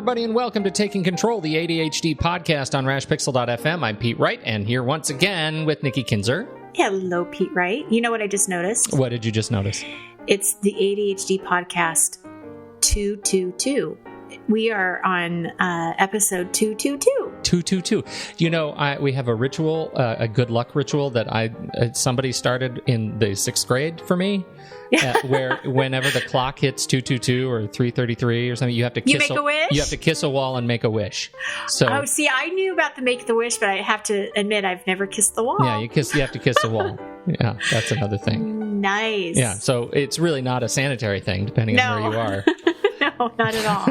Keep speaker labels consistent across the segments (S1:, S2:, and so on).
S1: everybody, and welcome to Taking Control, the ADHD podcast on rashpixel.fm. I'm Pete Wright, and here once again with Nikki Kinzer.
S2: Hello, Pete Wright. You know what I just noticed?
S1: What did you just notice? It's
S2: the ADHD podcast 222. We are on episode 222.
S1: 222. You know, we have a ritual, a good luck ritual that somebody started in the 6th grade for me. Where whenever the clock hits 222 or 3:33 or something, you have to kiss
S2: a wish.
S1: You have to kiss a wall and make a wish. So,
S2: see, I knew about the make the wish, but I have to admit I've never kissed the wall.
S1: Yeah, you have to kiss the wall. Yeah, that's another thing.
S2: Nice.
S1: Yeah, so it's really not a sanitary thing, depending on where you are.
S2: No, not at all.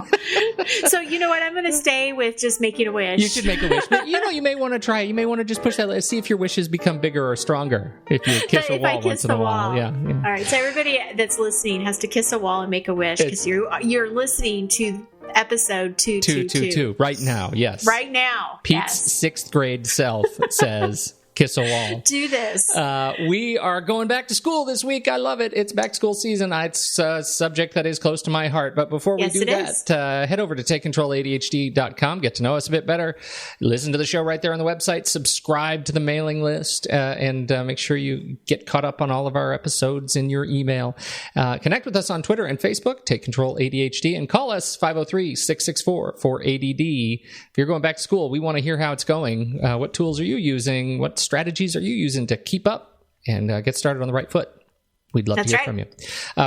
S2: So you know what? I'm going to stay with just making a wish.
S1: You should make a wish. But you may want to try it. You may want to just push that. See if your wishes become bigger or stronger if you kiss a wall once in a while. Yeah.
S2: All right. So everybody that's listening has to kiss a wall and make a wish because you're listening to episode 222
S1: right now. Yes.
S2: Right now.
S1: Pete's 6th grade self says, kiss a wall.
S2: Do this.
S1: We are going back to school this week. I love it. It's back to school season. It's a subject that is close to my heart. But before we do that, head over to takecontroladhd.com. Get to know us a bit better. Listen to the show right there on the website. Subscribe to the mailing list and make sure you get caught up on all of our episodes in your email. Connect with us on Twitter and Facebook, Take Control ADHD, and call us 503-664-4ADD. If you're going back to school, we want to hear how it's going. What tools are you using? What strategies are you using to keep up and get started on the right foot? We'd love to hear from you.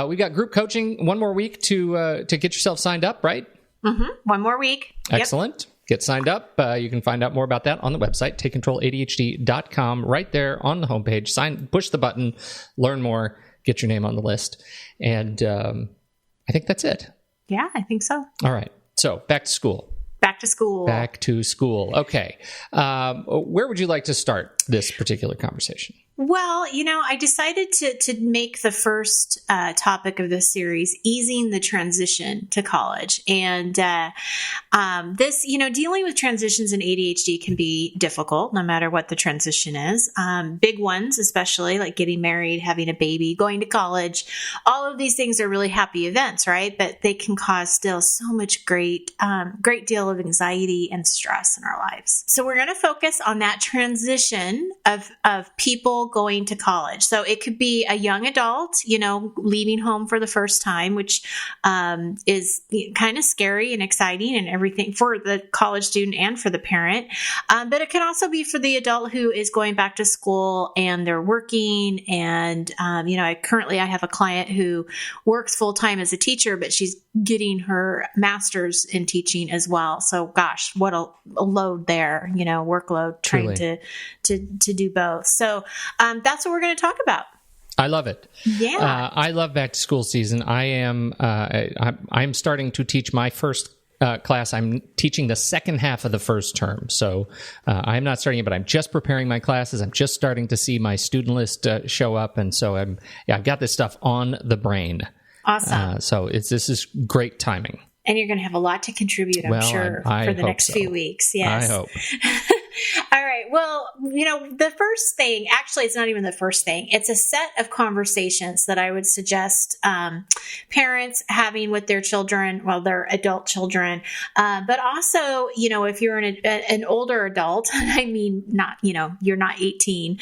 S1: We've got group coaching one more week to get yourself signed up, right?
S2: Mm-hmm. One more week.
S1: Excellent. Yep. Get signed up. You can find out more about that on the website, takecontroladhd.com, right there on the homepage. Push the button, learn more, get your name on the list. And I think that's it.
S2: Yeah, I think so.
S1: All right. So back to school.
S2: Back to school.
S1: Back to school. Okay. Where would you like to start this particular conversation?
S2: Well, I decided to make the first topic of this series easing the transition to college. And this, dealing with transitions in ADHD can be difficult no matter what the transition is. Big ones, especially like getting married, having a baby, going to college. All of these things are really happy events, right? But they can cause still so much great deal of anxiety and stress in our lives. So we're going to focus on that transition of people going to college. So it could be a young adult, leaving home for the first time, which is kind of scary and exciting and everything for the college student and for the parent. But it can also be for the adult who is going back to school and they're working. And, I have a client who works full time as a teacher, but she's getting her master's in teaching as well. So gosh, what a load there, workload trying to do both. So that's what we're going to talk about.
S1: I love it.
S2: Yeah.
S1: I love back to school season. I'm starting to teach my first class. I'm teaching the second half of the first term. So I'm not starting it, but I'm just preparing my classes. I'm just starting to see my student list show up. And so I've got this stuff on the brain.
S2: Awesome.
S1: So this is great timing.
S2: And you're going to have a lot to contribute, I'm sure, for the next few weeks. Yes.
S1: I hope.
S2: All right. Well, the first thing, actually, it's not even the first thing. It's a set of conversations that I would suggest parents having with their children, their adult children. But also, if you're an older adult, I mean, not, you're not 18,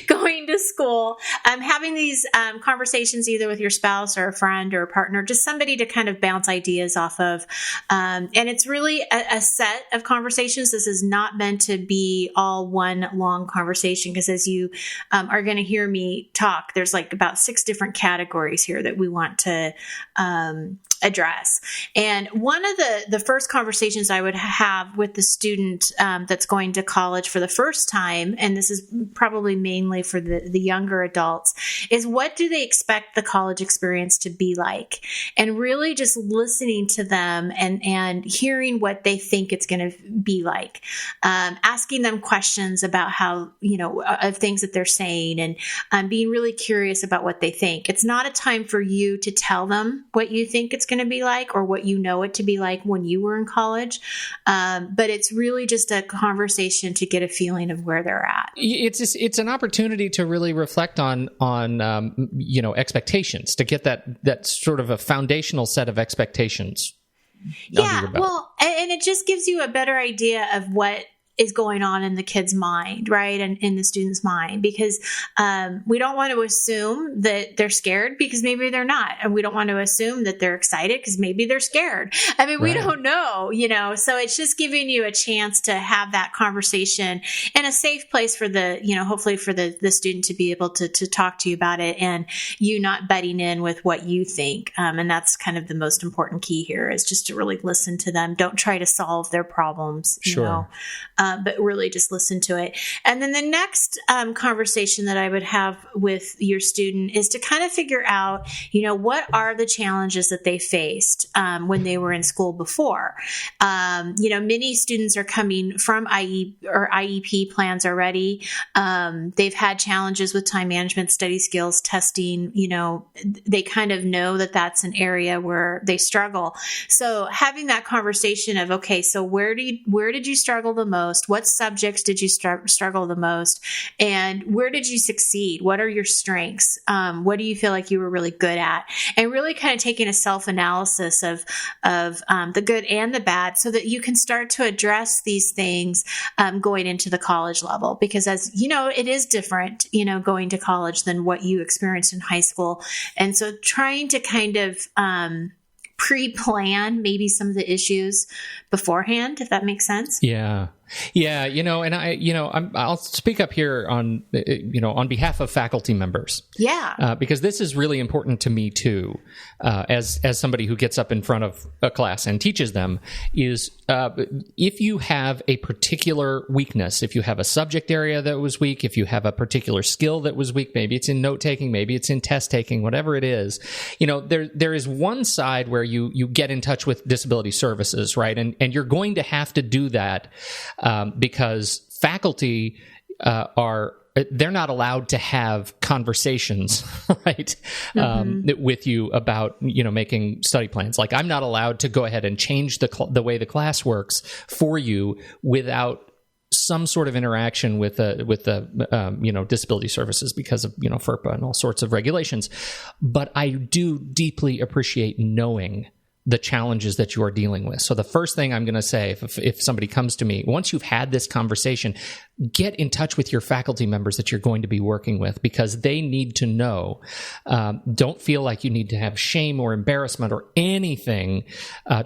S2: going to school, having these conversations either with your spouse or a friend or a partner, just somebody to kind of bounce ideas off of. And it's really a set of conversations. This is not meant to be all one long conversation because as you are going to hear me talk, there's like about 6 different categories here that we want to address. And one of the first conversations I would have with the student that's going to college for the first time, and this is probably mainly for the younger adults, is what do they expect the college experience to be like? And really just listening to them and hearing what they think it's going to be like. Asking them questions about how, of things that they're saying and being really curious about what they think. It's not a time for you to tell them what you think it's going to be like or what you know it to be like when you were in college. But it's really just a conversation to get a feeling of where they're at.
S1: It's an opportunity to really reflect on expectations, to get that sort of a foundational set of expectations
S2: Well, and it just gives you a better idea of what is going on in the kid's mind, right? And in the student's mind, because we don't want to assume that they're scared because maybe they're not. And we don't want to assume that they're excited because maybe they're scared. I mean, we don't know, so it's just giving you a chance to have that conversation in a safe place for the, hopefully for the student to be able to talk to you about it and you not butting in with what you think. And that's kind of the most important key here is just to really listen to them. Don't try to solve their problems, but really just listen to it. And then the next conversation that I would have with your student is to kind of figure out, what are the challenges that they faced when they were in school before. Many students are coming from IEP plans already. They've had challenges with time management, study skills, testing. They kind of know that that's an area where they struggle. So having that conversation of, okay, so where did you struggle the most? What subjects did you struggle the most? And where did you succeed? What are your strengths? What do you feel like you were really good at? And really kind of taking a self-analysis of the good and the bad so that you can start to address these things going into the college level. Because as you know, it is different, going to college than what you experienced in high school. And so trying to kind of pre-plan maybe some of the issues beforehand, if that makes sense.
S1: Yeah. Yeah, and I'll speak up here on, on behalf of faculty members.
S2: Yeah.
S1: Because this is really important to me too, as somebody who gets up in front of a class and teaches them, is if you have a particular weakness, if you have a subject area that was weak, if you have a particular skill that was weak, maybe it's in note taking, maybe it's in test taking, whatever it is, there is one side where you get in touch with disability services, right? And you're going to have to do that. Because faculty they're not allowed to have conversations, right, with you about making study plans. Like I'm not allowed to go ahead and change the way the class works for you without some sort of interaction with the disability services because of FERPA and all sorts of regulations. But I do deeply appreciate knowing the challenges that you are dealing with. So the first thing I'm going to say, if somebody comes to me, once you've had this conversation, get in touch with your faculty members that you're going to be working with because they need to know. Don't feel like you need to have shame or embarrassment or anything.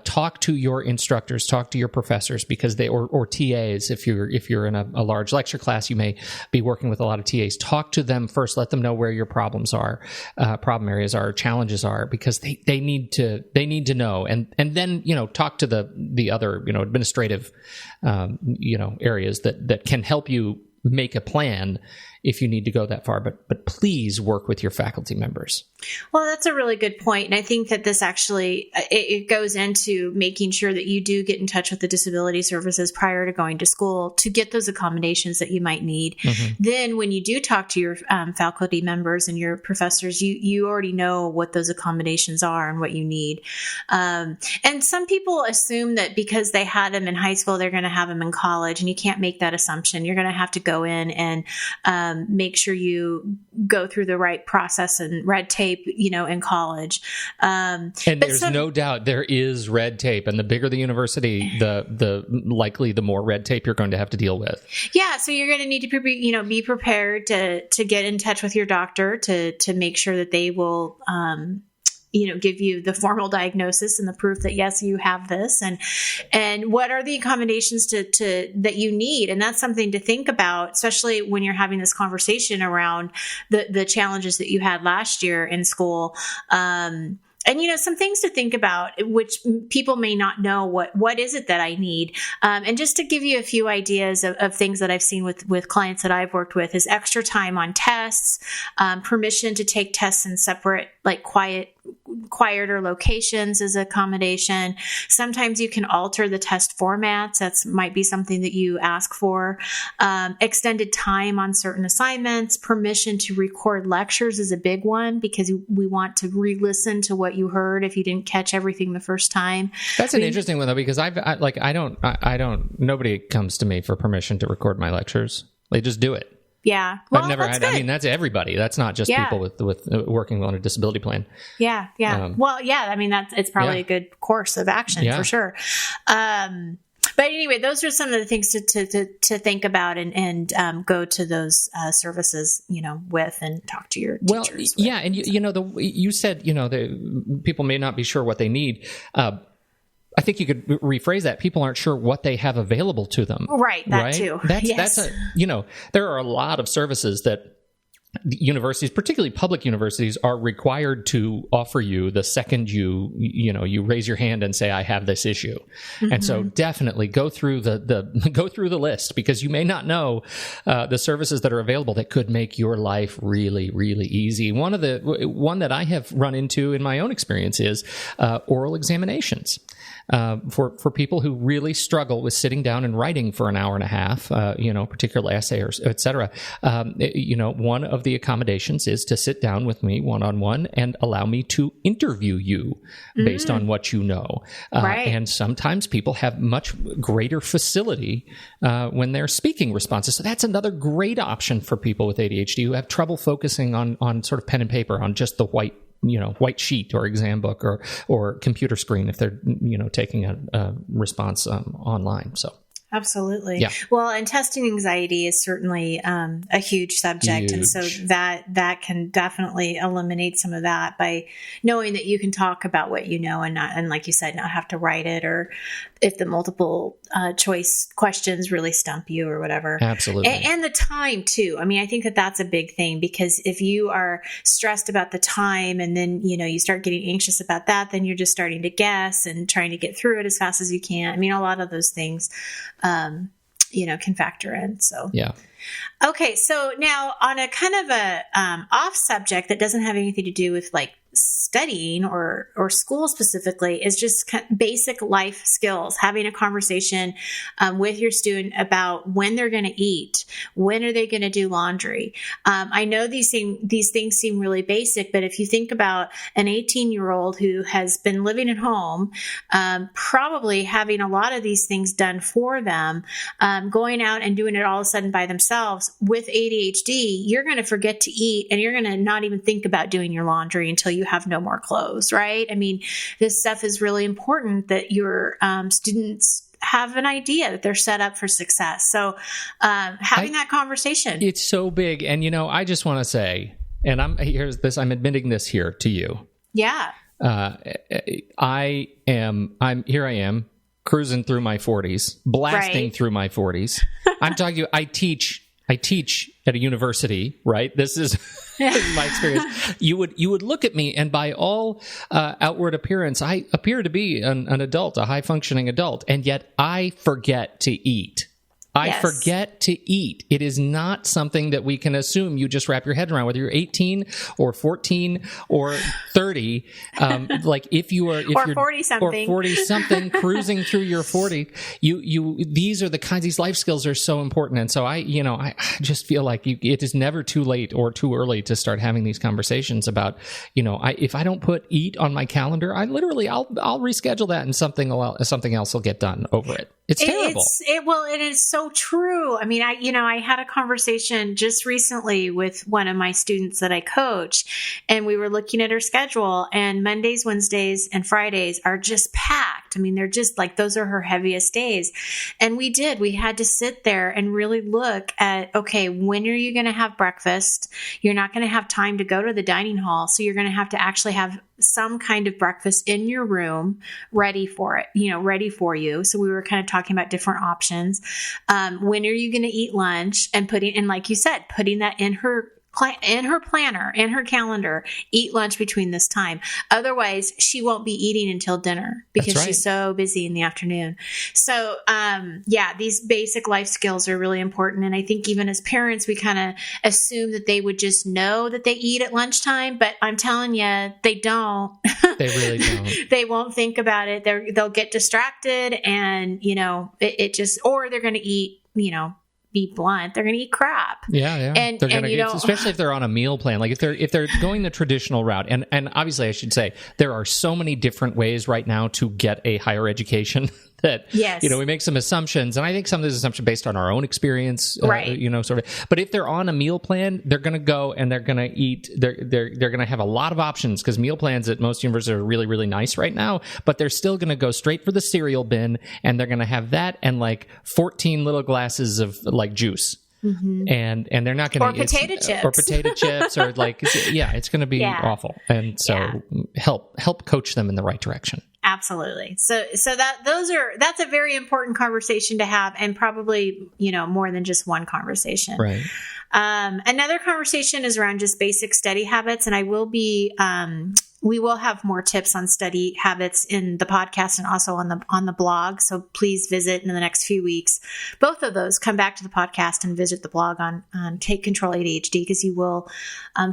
S1: Talk to your instructors, talk to your professors because or TAs. If you're in a large lecture class, you may be working with a lot of TAs. Talk to them first. Let them know where your problems are, problem areas are, challenges are, because they need to know. And then, talk to the other, administrative, areas that can help you make a plan if you need to go that far. But please work with your faculty members.
S2: Well, that's a really good point. And I think that this actually, it goes into making sure that you do get in touch with the disability services prior to going to school to get those accommodations that you might need. Mm-hmm. Then when you do talk to your faculty members and your professors, you already know what those accommodations are and what you need. And some people assume that because they had them in high school, they're going to have them in college, and you can't make that assumption. You're going to have to go in and make sure you go through the right process and red tape, in college.
S1: And there's no doubt there is red tape, and the bigger the university, the likely the more red tape you're going to have to deal with.
S2: Yeah. So you're going to need to be prepared to get in touch with your doctor to make sure that they will, give you the formal diagnosis and the proof that yes, you have this, and what are the accommodations that you need. And that's something to think about, especially when you're having this conversation around the challenges that you had last year in school. And, some things to think about, which people may not know, what is it that I need? And just to give you a few ideas of things that I've seen with clients that I've worked with is extra time on tests, permission to take tests in separate, like quieter locations as accommodation. Sometimes you can alter the test formats. That might be something that you ask for. Extended time on certain assignments. Permission to record lectures is a big one because we want to re-listen to what you heard if you didn't catch everything the first time.
S1: That's an interesting one though, because nobody comes to me for permission to record my lectures. They just do it.
S2: Yeah. Well,
S1: I've never had, I mean, that's everybody. That's not just people with working on a disability plan.
S2: Yeah. Yeah. Well, yeah. I mean, it's probably a good course of action for sure. But anyway, those are some of the things to think about and go to those services, with and talk to your teachers.
S1: Well, yeah. And you said, the people may not be sure what they need. I think you could rephrase that. People aren't sure what they have available to them.
S2: Right. That too.
S1: That's there are a lot of services that universities, particularly public universities, are required to offer you the second you raise your hand and say, I have this issue. Mm-hmm. And so definitely go through go through the list, because you may not know the services that are available that could make your life really, really easy. One that I have run into in my own experience is oral examinations. For people who really struggle with sitting down and writing for an hour and a half, particularly essay or et cetera, one of the accommodations is to sit down with me one-on-one and allow me to interview you based on what you know. Right. And sometimes people have much greater facility when they're speaking responses. So that's another great option for people with ADHD who have trouble focusing on sort of pen and paper, on just the white sheet or exam book or computer screen if they're, taking a response online. So.
S2: Absolutely. Yeah. Well, and testing anxiety is certainly a huge subject. And so that can definitely eliminate some of that by knowing that you can talk about what you know and like you said, not have to write it, or if the multiple choice questions really stump you or whatever.
S1: Absolutely.
S2: And the time too. I mean, I think that that's a big thing, because if you are stressed about the time and then, you start getting anxious about that, then you're just starting to guess and trying to get through it as fast as you can. I mean, a lot of those things can factor in. So,
S1: yeah.
S2: Okay. So now on a kind of a off subject that doesn't have anything to do with like studying or school specifically, is just basic life skills, having a conversation with your student about when they're going to eat, when are they going to do laundry. I know these things seem really basic, but if you think about an 18-year-old who has been living at home, probably having a lot of these things done for them, going out and doing it all of a sudden by themselves with ADHD, you're going to forget to eat, and you're going to not even think about doing your laundry until you have no more clothes, right? I mean, this stuff is really important that your students have an idea that they're set up for success. So having that conversation.
S1: It's so big. And, I just want to say, and I'm admitting this here to you.
S2: Yeah.
S1: I am cruising through my 40s, blasting through my 40s. I'm talking, I teach at a university, right? This is my experience. You would look at me, and by all outward appearance, I appear to be an adult, a high functioning adult, and yet I forget to eat. I forget to eat. It is not something that we can assume you just wrap your head around, whether you're 18 or 14 or 30. Like if you're
S2: 40 something,
S1: or 40 something cruising through your 40, these are the kinds, these life skills are so important. And so I just feel like it is never too late or too early to start having these conversations about, if I don't put eat on my calendar, I'll reschedule that and something else will get done over it. It's terrible.
S2: It is so true. I mean, I had a conversation just recently with one of my students that I coach, and we were looking at her schedule, and Mondays, Wednesdays, and Fridays are just packed. I mean, they're just like, those are her heaviest days. And we had to sit there and really look at, okay, when are you going to have breakfast? You're not going to have time to go to the dining hall. So you're going to have to actually have some kind of breakfast in your room ready for you. So we were kind of talking about different options. When are you going to eat lunch? And like you said, putting that in her planner, in her calendar, eat lunch between this time. Otherwise, she won't be eating until dinner because she's so busy in the afternoon. So, these basic life skills are really important. And I think even as parents, we kind of assume that they would just know that they eat at lunchtime, but I'm telling you, they don't.
S1: They really don't.
S2: They won't think about it. They'll get distracted, and, or they're going to eat, be blunt, they're going to eat crap.
S1: Yeah. And they're going to, especially if they're on a meal plan, like if they're going the traditional route. And obviously I should say there are so many different ways right now to get a higher education that, we make some assumptions, and I think some of those assumptions based on our own experience,
S2: right.
S1: Sort of. But if they're on a meal plan, they're going to go and they're going to eat. They're going to have a lot of options because meal plans at most universities are really, really nice right now. But they're still going to go straight for the cereal bin, and they're going to have that and like 14 little glasses of like juice. Mm-hmm. And they're not going to
S2: potato chips
S1: or like it's going to be awful. And so help coach them in the right direction.
S2: Absolutely. So that's a very important conversation to have, and probably more than just one conversation.
S1: Right.
S2: Another conversation is around just basic study habits, and we will have more tips on study habits in the podcast and also on the blog. So please visit in the next few weeks. Both of those, come back to the podcast and visit the blog on Take Control ADHD, because you will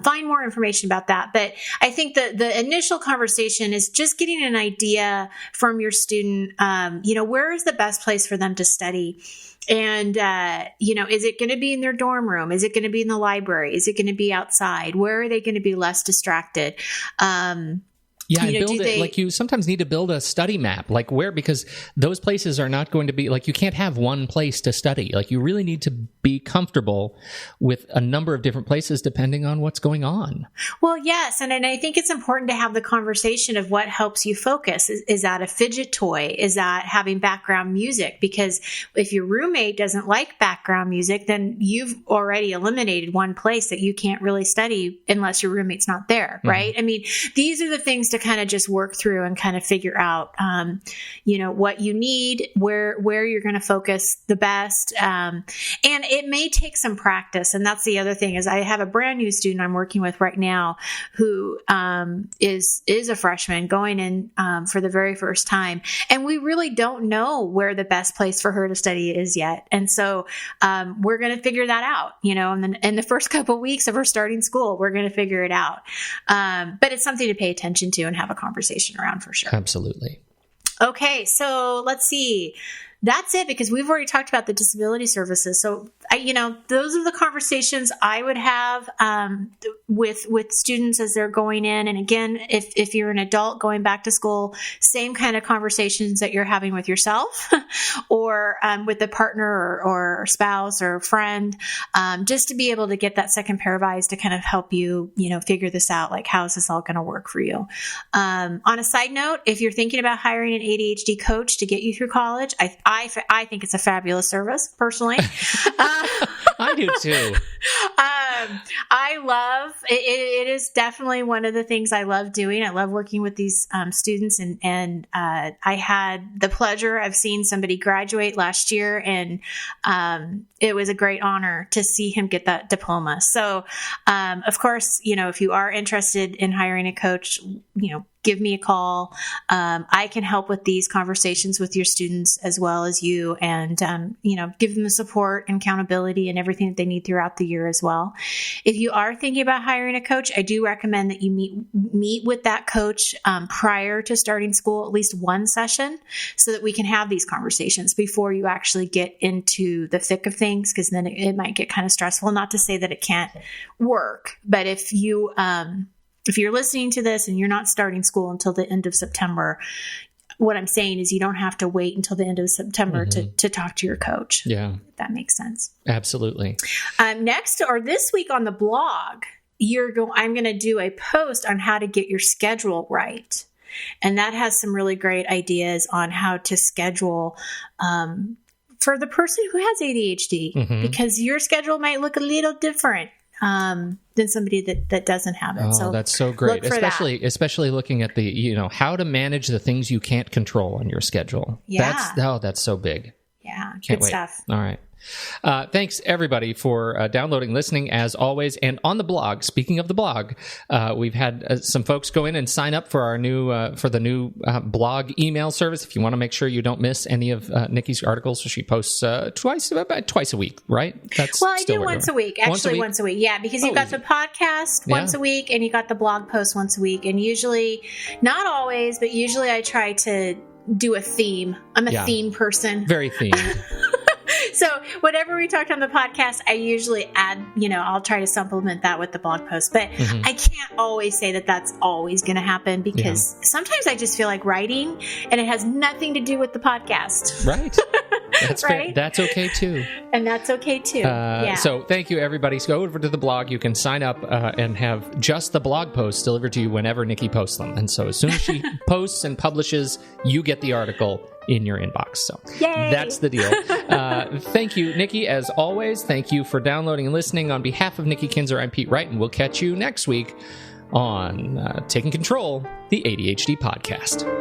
S2: find more information about that. But I think the initial conversation is just getting an idea from your student, where is the best place for them to study? And, is it going to be in their dorm room? Is it going to be in the library? Is it going to be outside? Where are they going to be less distracted?
S1: You sometimes need to build a study map, like where, because those places are not going to be, like, you can't have one place to study. Like, you really need to be comfortable with a number of different places depending on what's going on.
S2: Well, yes. And I think it's important to have the conversation of what helps you focus. Is that a fidget toy? Is that having background music? Because if your roommate doesn't like background music, then you've already eliminated one place that you can't really study unless your roommate's not there, right? Mm-hmm. I mean, these are the things to kind of just work through and kind of figure out, what you need, where you're going to focus the best. And it may take some practice. And that's the other thing, is I have a brand new student I'm working with right now who is a freshman going in for the very first time. And we really don't know where the best place for her to study is yet. And so we're going to figure that out, in the first couple of weeks of her starting school, we're going to figure it out. But it's something to pay attention to and have a conversation around for sure.
S1: Absolutely.
S2: Okay, so let's see. That's it, because we've already talked about the disability services. So, those are the conversations I would have with students as they're going in. And again, if you're an adult going back to school, same kind of conversations that you're having with yourself or with a partner or spouse or friend, just to be able to get that second pair of eyes to kind of help you, figure this out. Like, how is this all going to work for you? On a side note, if you're thinking about hiring an ADHD coach to get you through college, I think it's a fabulous service, personally.
S1: I do too.
S2: I love it. It is definitely one of the things I love doing. I love working with these students, and I had the pleasure of seeing somebody graduate last year, and it was a great honor to see him get that diploma. So, of course, if you are interested in hiring a coach, give me a call. I can help with these conversations with your students as well as you, and, give them the support and accountability and everything that they need throughout the year as well. If you are thinking about hiring a coach, I do recommend that you meet with that coach prior to starting school, at least one session, so that we can have these conversations before you actually get into the thick of things, because then it might get kind of stressful. Not to say that it can't work, but if you're listening to this and you're not starting school until the end of September, what I'm saying is you don't have to wait until the end of September to talk to your coach.
S1: Yeah.
S2: If that makes sense.
S1: Absolutely.
S2: Next, or this week on the blog, I'm going to do a post on how to get your schedule right. And that has some really great ideas on how to schedule for the person who has ADHD, because your schedule might look a little different than somebody that doesn't have it.
S1: Oh, so that's so great. Especially looking at the, how to manage the things you can't control on your schedule.
S2: Yeah.
S1: That's so big.
S2: Yeah.
S1: Can't
S2: good
S1: wait.
S2: Stuff.
S1: All right. Thanks everybody for downloading, listening as always. And on the blog, speaking of the blog, we've had some folks go in and sign up for our new blog email service. If you want to make sure you don't miss any of Nikki's articles, so she posts about twice a week, right?
S2: I do once a week. Actually, once a week. Yeah, because you've got the podcast once a week and you got the blog post once a week. And usually, not always, but usually I try to do a theme. I'm a theme person.
S1: Very themed.
S2: So whatever we talked on the podcast, I usually add, I'll try to supplement that with the blog post, but I can't always say that that's always going to happen because sometimes I just feel like writing and it has nothing to do with the podcast.
S1: Right. That's right. Fair. That's okay too.
S2: And that's okay too.
S1: So thank you, everybody. So go over to the blog. You can sign up and have just the blog posts delivered to you whenever Nikki posts them. And so as soon as she posts and publishes, you get the article in your inbox. So
S2: Yay.
S1: That's the deal. Thank you, Nikki, as always. Thank you for downloading and listening. On behalf of Nikki Kinzer, I'm Pete Wright, and we'll catch you next week on Taking Control, the ADHD podcast.